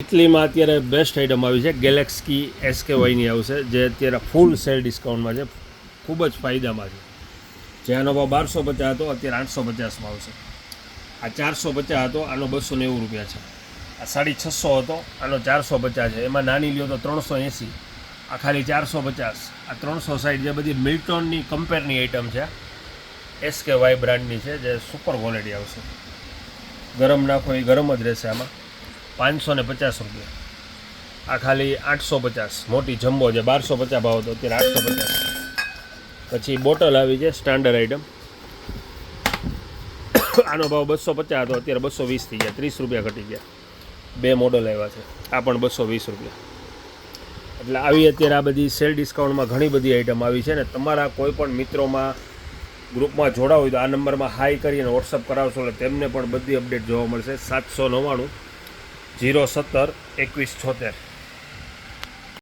ઇટલીમાં અત્યારે best item આવી છે, ગેલેક્સી SKYની આવશે, જે અત્યારે ફૂલ સેલ ડિસ્કાઉન્ટમાં છે, ખૂબ જ ફાયદામાં છે. જે આનો ભાવ 1250 હતો, અત્યારે 850માં આવશે. આ 450 હતો, આનો 290 રૂપિયા છે. આ 650 હતો, આનો 450 છે. એમાં નાની લ્યો તો 380, આ ખાલી 450. આ 360 જે બધી મિલ્ટોનની કમ્પેરની આઇટમ છે, SKY બ્રાન્ડની છે, જે સુપર ક્વોલિટી આવશે. ગરમ નાખો એ ગરમ જ રહેશે. આમાં 550 રૂપિયા. આ ખાલી 850, મોટી જમ્બો છે, 1250 ભાવ હતો, અત્યારે 850. પછી બોટલ આવી છે સ્ટાન્ડર્ડ આઇટમ, આનો ભાવ 250 હતો, અત્યારે 220 થઈ ગયા, 30 રૂપિયા ઘટી ગયા. 2 મોડલ આવ્યા છે, આ પણ 220 રૂપિયા. એટલે આવી અત્યારે આ બધી સેલ ડિસ્કાઉન્ટમાં ઘણી બધી આઇટમ આવી છે. ને તમારા કોઈ પણ મિત્રોમાં ગ્રુપમાં જોડાવ હોય તો આ નંબરમાં હાઈ કરીને વોટ્સઅપ કરાવશો એટલે તેમને પણ બધી અપડેટ જોવા મળશે. 799 017 2176.